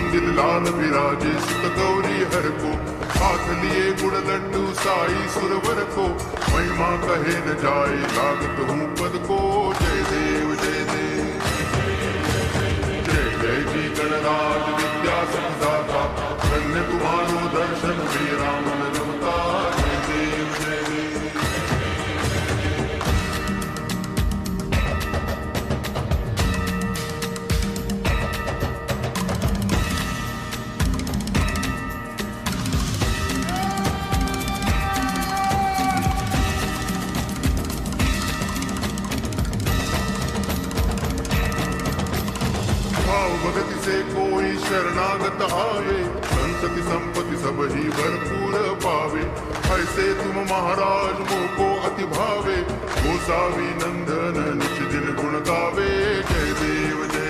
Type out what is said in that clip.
मंदिर लाल विराजे सुत गौरी हर को, हाथ लिए गुण लड्डू साई सुरवर को, महिमा कहे न जाए लागत हूँ पद को। जय देव जय देव जय जय जी गणराज विद्या सुखदाता, धन्य तुम्हारो दर्शन मेरा मन रमता। जय देव जय देव भगति से कोई शरणागत आवे, संतति संपत्ति सब ही भरपूर पावे। ऐसे तुम महाराज मोको अति भावे, गोसावी नंदन निज दिन गुण गावे। जय देव जय